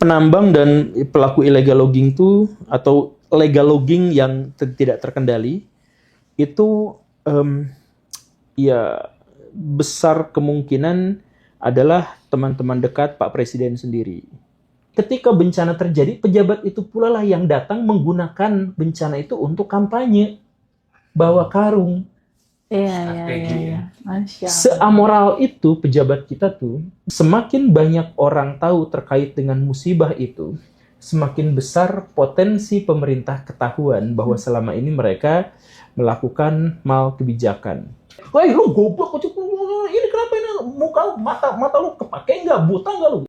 penambang dan pelaku illegal logging itu atau legal logging yang tidak terkendali itu ya besar kemungkinan adalah teman-teman dekat Pak Presiden sendiri. Ketika bencana terjadi, pejabat itu pula lah yang datang menggunakan bencana itu untuk kampanye, bawa karung. Iya. Seamoral itu pejabat kita tuh, semakin banyak orang tahu terkait dengan musibah itu, semakin besar potensi pemerintah ketahuan bahwa selama ini mereka melakukan mal kebijakan. Woi, lu goblok, ini kenapa ini muka mata lu kepake nggak, buta nggak lu?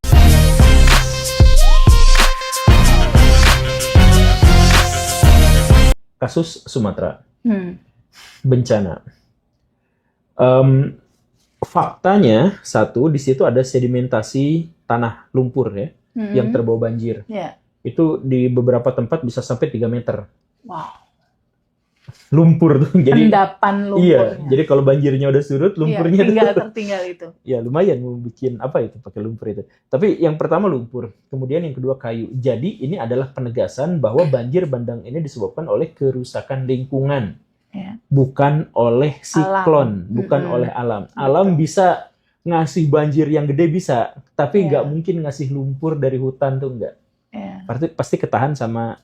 Kasus Sumatera, bencana. Faktanya satu, di situ ada sedimentasi tanah lumpur ya, yang terbawa banjir. Itu di beberapa tempat bisa sampai 3 meter. Wow. Lumpur tuh. Jadi endapan lumpurnya. iya, jadi kalau banjirnya udah surut, lumpurnya tertinggal itu. Ya lumayan mau bikin apa itu pakai lumpur itu. Tapi yang pertama lumpur, kemudian yang kedua kayu. Jadi ini adalah penegasan bahwa banjir bandang ini disebabkan oleh kerusakan lingkungan. Bukan oleh siklon, bukan oleh alam. Alam bisa ngasih banjir yang gede bisa, tapi nggak mungkin ngasih lumpur dari hutan tuh nggak. Pasti ketahan sama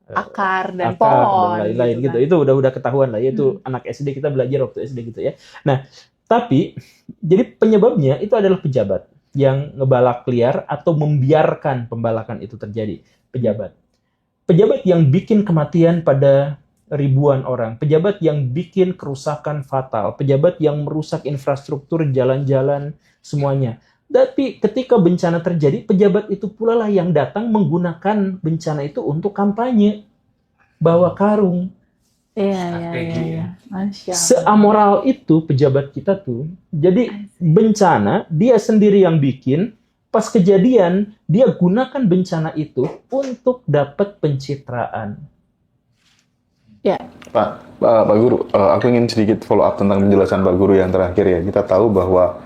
akar dan pohon dan lain-lain gitu. Itu udah ketahuan lah. Itu anak SD kita belajar waktu SD gitu ya. Nah, tapi jadi penyebabnya itu adalah pejabat yang ngebalak liar atau membiarkan pembalakan itu terjadi. Pejabat yang bikin kematian pada ribuan orang, pejabat yang bikin kerusakan fatal, pejabat yang merusak infrastruktur, jalan-jalan, semuanya. Tapi ketika bencana terjadi, pejabat itu pula lah yang datang menggunakan bencana itu untuk kampanye, bawa karung. Iya. Seamoral itu pejabat kita tuh. Jadi bencana dia sendiri yang bikin, pas kejadian dia gunakan bencana itu untuk dapat pencitraan. Ya. Pak Guru, aku ingin sedikit follow up tentang penjelasan Pak Guru yang terakhir ya. Kita tahu bahwa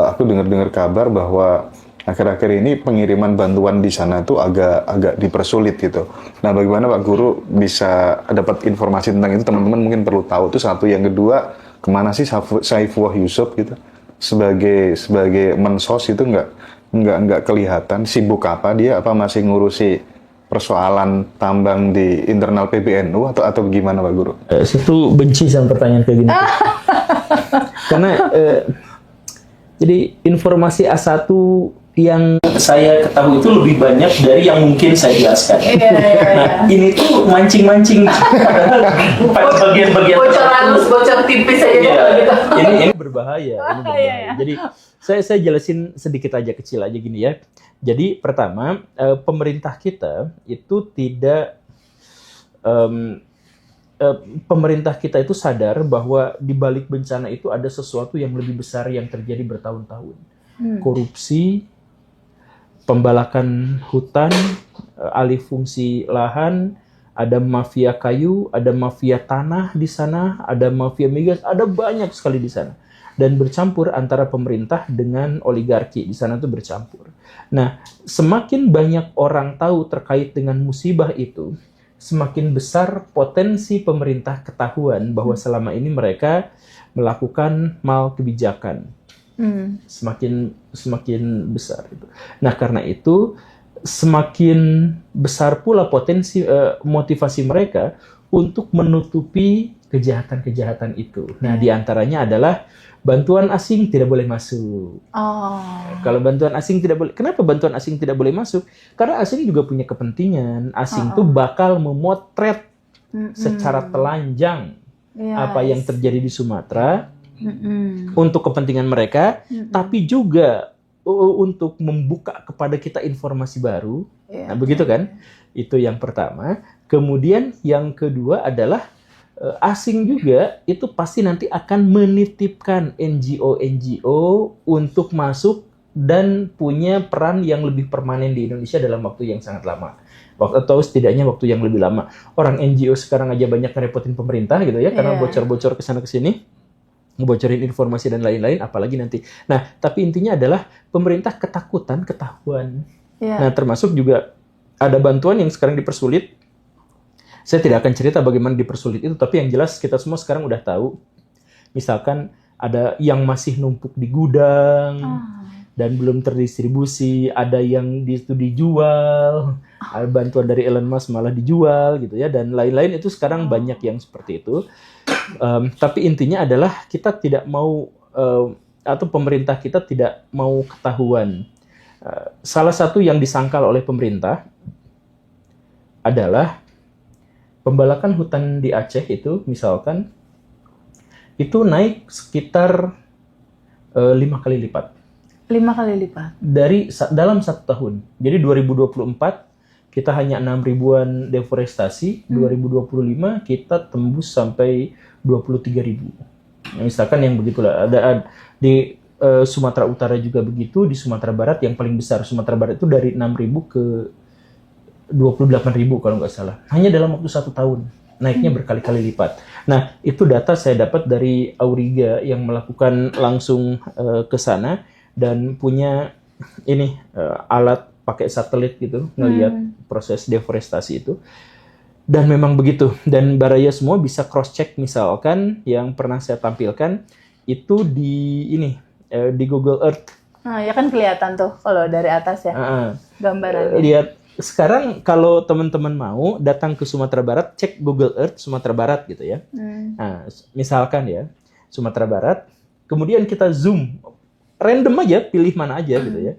aku dengar kabar bahwa akhir-akhir ini pengiriman bantuan di sana tuh agak dipersulit gitu. Nah, bagaimana Pak Guru bisa dapat informasi tentang itu? Teman-teman mungkin perlu tahu. Itu satu. Yang kedua, kemana sih Saifullah Yusuf gitu sebagai mensos itu nggak kelihatan. Sibuk apa dia? Apa masih ngurusi persoalan tambang di internal PBNU atau gimana Pak Guru? Situ benci sama pertanyaan kayak gini. Karena jadi informasi A1 yang saya ketahui itu lebih banyak dari yang mungkin saya jelaskan. Nah, ini tuh mancing-mancing pada bagian-bagian bocor tipis aja gitu. Ini berbahaya. Jadi saya jelasin sedikit aja, kecil aja gini ya. Jadi pertama, pemerintah kita itu pemerintah kita itu sadar bahwa di balik bencana itu ada sesuatu yang lebih besar yang terjadi bertahun-tahun. Korupsi, pembalakan hutan, alih fungsi lahan, ada mafia kayu, ada mafia tanah di sana, ada mafia migas, ada banyak sekali di sana. Dan bercampur antara pemerintah dengan oligarki, di sana tuh bercampur. Nah, semakin banyak orang tahu terkait dengan musibah itu, semakin besar potensi pemerintah ketahuan bahwa selama ini mereka melakukan mal kebijakan. Semakin besar itu. Nah, karena itu semakin besar pula potensi motivasi mereka untuk menutupi kejahatan-kejahatan itu. Nah, diantaranya adalah bantuan asing tidak boleh masuk. Kalau bantuan asing tidak boleh, kenapa bantuan asing tidak boleh masuk? Karena asing juga punya kepentingan. Asing tuh bakal memotret secara telanjang apa yang terjadi di Sumatera untuk kepentingan mereka, tapi juga untuk membuka kepada kita informasi baru. Nah, begitu kan? Itu yang pertama. Kemudian yang kedua adalah asing juga itu pasti nanti akan menitipkan NGO untuk masuk dan punya peran yang lebih permanen di Indonesia dalam waktu yang sangat lama. Atau setidaknya waktu yang lebih lama. Orang NGO sekarang aja banyak ngerepotin pemerintah gitu ya, karena bocor-bocor ke sana ke sini, ngebocorin informasi dan lain-lain, apalagi nanti. Nah, tapi intinya adalah pemerintah ketakutan ketahuan. Iya. Nah, termasuk juga ada bantuan yang sekarang dipersulit. Saya tidak akan cerita bagaimana dipersulit itu, tapi yang jelas kita semua sekarang udah tahu. Misalkan ada yang masih numpuk di gudang dan belum terdistribusi, ada yang itu dijual, ada bantuan dari Elon Musk malah dijual gitu ya, dan lain-lain itu sekarang banyak yang seperti itu. Tapi intinya adalah kita tidak mau atau pemerintah kita tidak mau ketahuan. Salah satu yang disangkal oleh pemerintah adalah pembalakan hutan di Aceh itu misalkan itu naik sekitar 5 kali lipat 5 kali lipat. dalam 1 tahun. Jadi 2024 kita hanya 6 ribuan deforestasi, 2025 kita tembus sampai 23 ribu. Nah, misalkan yang begitulah. Ada di Sumatera Utara juga begitu, di Sumatera Barat yang paling besar. Sumatera Barat itu dari 6 ribu ke 28 ribu kalau nggak salah. Hanya dalam waktu 1 tahun. Naiknya berkali-kali lipat. Nah, itu data saya dapat dari Auriga yang melakukan langsung ke sana dan punya ini alat pakai satelit gitu ngelihat proses deforestasi itu. Dan memang begitu. Dan Baraya semua bisa cross check misalkan yang pernah saya tampilkan itu di Google Earth. Nah, ya kan kelihatan tuh kalau dari atas ya gambarannya. Lihat sekarang kalau teman-teman mau datang ke Sumatera Barat, cek Google Earth Sumatera Barat gitu ya. Nah, misalkan ya Sumatera Barat, kemudian kita zoom, random aja, pilih mana aja gitu ya.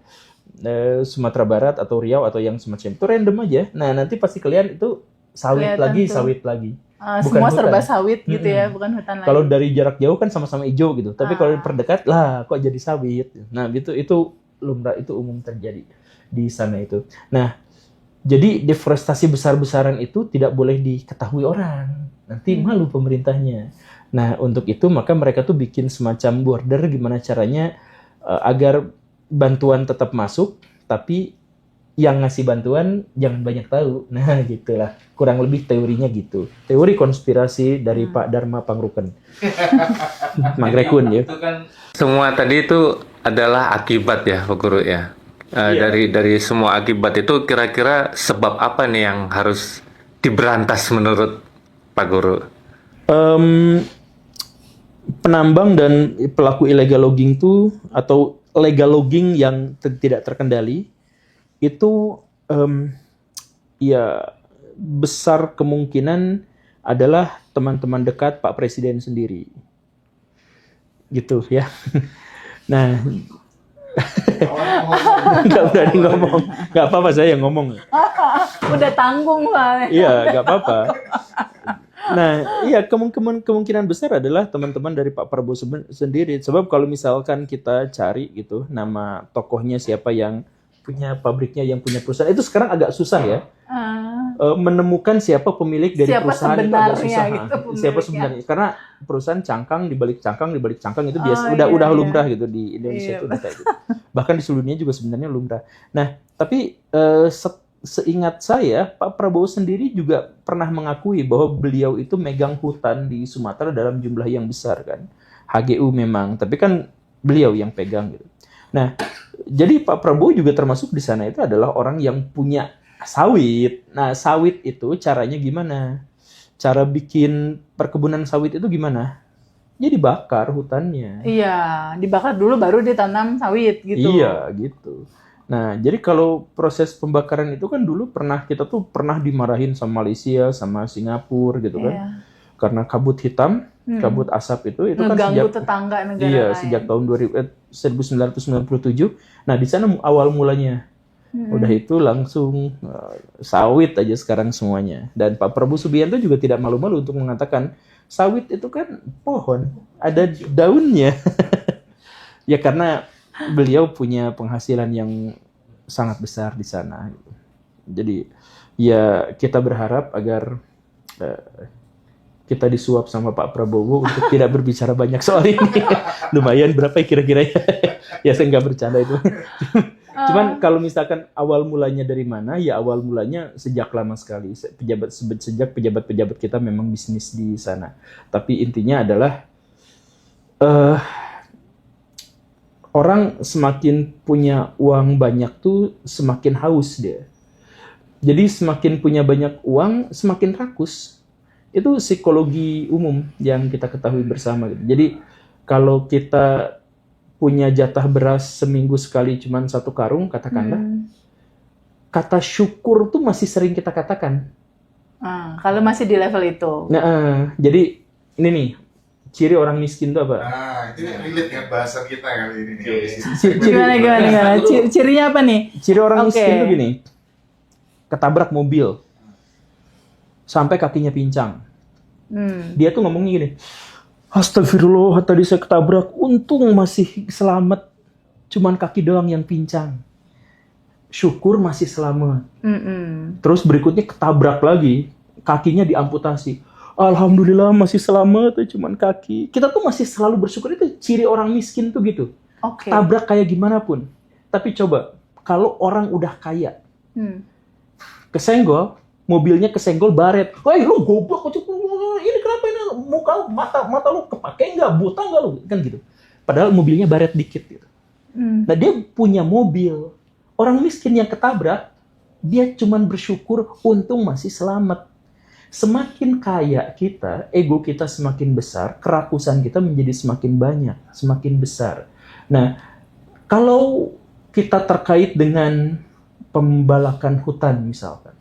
Sumatera Barat atau Riau atau yang semacam itu random aja. Nah, nanti pasti kalian itu sawit Kelihatan lagi, tuh. sawit lagi. Semua hutan. serba sawit gitu ya, bukan hutan lagi. Kalau dari jarak jauh kan sama-sama hijau gitu, tapi kalau perdekat lah kok jadi sawit. Nah, itu lumrah, itu umum terjadi di sana itu. Nah, jadi deforestasi besar-besaran itu tidak boleh diketahui orang. Nanti malu pemerintahnya. Nah, untuk itu maka mereka tuh bikin semacam border gimana caranya agar bantuan tetap masuk, tapi yang ngasih bantuan jangan banyak tahu. Nah, gitulah. Kurang lebih teorinya gitu. Teori konspirasi dari Pak Dharma Pangruken. Mangrekun ya. Itu kan semua tadi itu adalah akibat ya, Pak Guru ya. Dari semua akibat itu kira-kira sebab apa nih yang harus diberantas menurut Pak Guru? Penambang dan pelaku illegal logging itu atau legal logging yang tidak terkendali itu ya besar kemungkinan adalah teman-teman dekat Pak Presiden sendiri. Gitu ya. Nah, nggak berani ngomong. Nggak apa-apa saya yang ngomong. Udah tanggung lah. Iya, nggak apa-apa. Nah, iya kemungkinan besar adalah teman-teman dari Pak Prabowo sendiri. Sebab kalau misalkan kita cari gitu nama tokohnya siapa yang punya pabriknya, yang punya perusahaan, itu sekarang agak susah ya. Menemukan siapa pemilik dari Siapa perusahaan itu agak susah. gitu, Siapa sebenarnya? Karena perusahaan cangkang dibalik cangkang itu biasa udah lumrah gitu di Indonesia itu udah kayak gitu. Bahkan di seluruh dunia juga sebenarnya lumrah. Nah, tapi seingat saya Pak Prabowo sendiri juga pernah mengakui bahwa beliau itu megang hutan di Sumatera dalam jumlah yang besar kan. HGU memang, tapi kan beliau yang pegang gitu. Nah, jadi Pak Prabowo juga termasuk di sana itu adalah orang yang punya sawit. Nah, sawit itu caranya gimana? Cara bikin perkebunan sawit itu gimana? Ya dibakar hutannya. Iya, dibakar dulu baru ditanam sawit gitu. Iya, gitu. Nah, jadi kalau proses pembakaran itu kan dulu kita tuh pernah dimarahin sama Malaysia, sama Singapura gitu kan. Iya. Karena kabut hitam, kabut asap itu kan ngeganggu tetangga negara lain. sejak tahun 1997. Nah, di sana awal mulanya. Udah itu langsung sawit aja sekarang semuanya. Dan Pak Prabowo Subianto juga tidak malu-malu untuk mengatakan sawit itu kan pohon, ada daunnya. Ya karena beliau punya penghasilan yang sangat besar di sana. Jadi ya kita berharap agar kita disuap sama Pak Prabowo untuk tidak berbicara banyak soal ini. Lumayan berapa kira-kira ya? Ya saya nggak bercanda itu. Cuman kalau misalkan awal mulanya dari mana, ya awal mulanya sejak lama sekali. Sejak pejabat-pejabat kita memang bisnis di sana. Tapi intinya adalah orang semakin punya uang banyak tuh semakin haus dia. Jadi semakin punya banyak uang, semakin rakus. Itu psikologi umum yang kita ketahui bersama. Gitu. Jadi kalau kita punya jatah beras seminggu sekali cuma 1 karung, katakanlah, kata syukur tuh masih sering kita katakan. Kalau masih di level itu. Nah, jadi ini nih, ciri orang miskin tuh apa? Nah, itu relate dengan bahasan kita kali ini. Gimana? Cirinya apa nih? Ciri orang Oke. miskin tuh gini, ketabrak mobil, sampai kakinya pincang. Dia tuh ngomongnya gini, astagfirullah, tadi saya ketabrak, untung masih selamat, cuman kaki doang yang pincang. Syukur masih selamat. Terus berikutnya ketabrak lagi, kakinya diamputasi. Alhamdulillah masih selamat, cuman kaki. Kita tuh masih selalu bersyukur, itu ciri orang miskin tuh gitu. Oke. Tabrak kayak gimana pun. Tapi coba, kalau orang udah kaya, kesenggol, mobilnya kesenggol baret. Woi, lu goblok, ini kenapa ini muka mata lu kepake nggak, buta nggak lu, kan gitu. Padahal mobilnya baret dikit gitu. Nah dia punya mobil. Orang miskin yang ketabrak, dia cuman bersyukur untung masih selamat. Semakin kaya kita, ego kita semakin besar, kerakusan kita menjadi semakin banyak, semakin besar. Nah, kalau kita terkait dengan pembalakan hutan misalkan,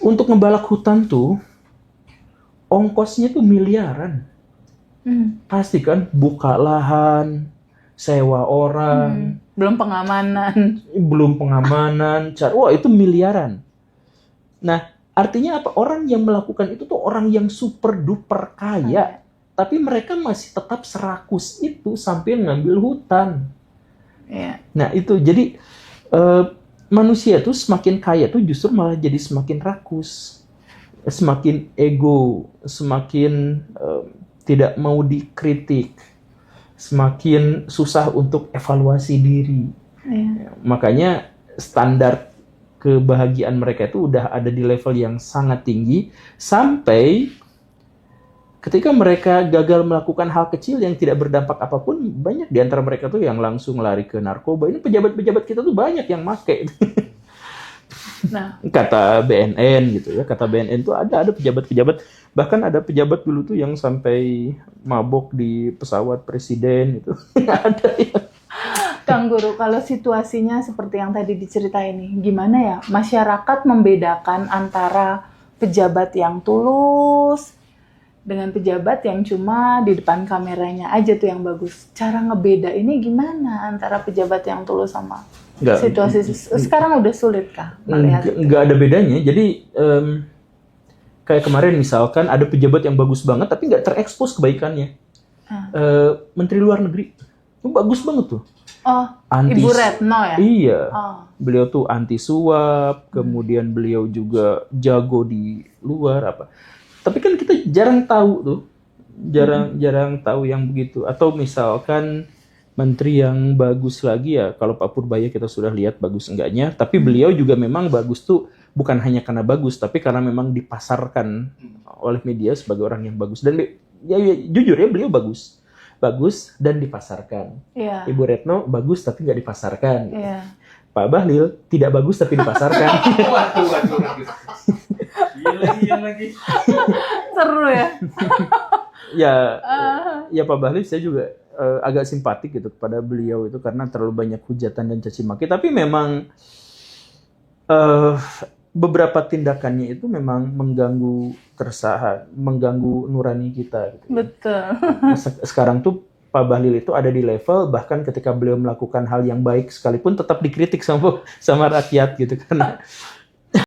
untuk ngebalak hutan tuh, ongkosnya tuh miliaran. Pasti kan, buka lahan, sewa orang, Belum pengamanan. Wah itu miliaran. Nah, artinya apa? Orang yang melakukan itu tuh orang yang super duper kaya, tapi mereka masih tetap serakus itu sambil ngambil hutan. Iya. Nah itu jadi manusia tuh semakin kaya tuh justru malah jadi semakin rakus, semakin ego, semakin tidak mau dikritik, semakin susah untuk evaluasi diri. Makanya standar kebahagiaan mereka itu udah ada di level yang sangat tinggi, sampai ketika mereka gagal melakukan hal kecil yang tidak berdampak apapun, banyak di antara mereka tuh yang langsung lari ke narkoba. Ini pejabat-pejabat kita tuh banyak yang make. Nah, Kata BNN gitu ya, kata BNN tuh ada pejabat-pejabat, bahkan ada pejabat dulu tuh yang sampai mabok di pesawat presiden itu. Ada ya. Kang Guru, kalau situasinya seperti yang tadi diceritain nih, gimana ya masyarakat membedakan antara pejabat yang tulus dengan pejabat yang cuma di depan kameranya aja tuh yang bagus. Cara ngebeda ini gimana antara pejabat yang tulus sama situasi sekarang udah sulit kah melihat? Nggak ada bedanya. Jadi kayak kemarin misalkan ada pejabat yang bagus banget tapi nggak terekspos kebaikannya. Menteri Luar Negeri itu bagus banget tuh. Oh, Ibu Retno ya? Iya. Oh. Beliau tuh anti suap, kemudian beliau juga jago di luar apa. Tapi kan kita jarang tahu tuh. Jarang tahu yang begitu. Atau misalkan menteri yang bagus lagi ya, kalau Pak Purbaya kita sudah lihat bagus enggaknya, tapi beliau juga memang bagus tuh bukan hanya karena bagus, tapi karena memang dipasarkan oleh media sebagai orang yang bagus. Dan ya jujur ya, beliau bagus dan dipasarkan. Yeah. Ibu Retno bagus tapi nggak dipasarkan. Yeah. Pak Bahlil tidak bagus tapi dipasarkan. Waduh. Iya lagi. Seru ya? Ya Pak Bahlil saya juga agak simpatik gitu kepada beliau itu karena terlalu banyak hujatan dan caci maki. Tapi memang beberapa tindakannya itu memang mengganggu keresahan, mengganggu nurani kita. Gitu. Betul. Sekarang tuh Pak Bahlil itu ada di level bahkan ketika beliau melakukan hal yang baik sekalipun tetap dikritik sama rakyat gitu karena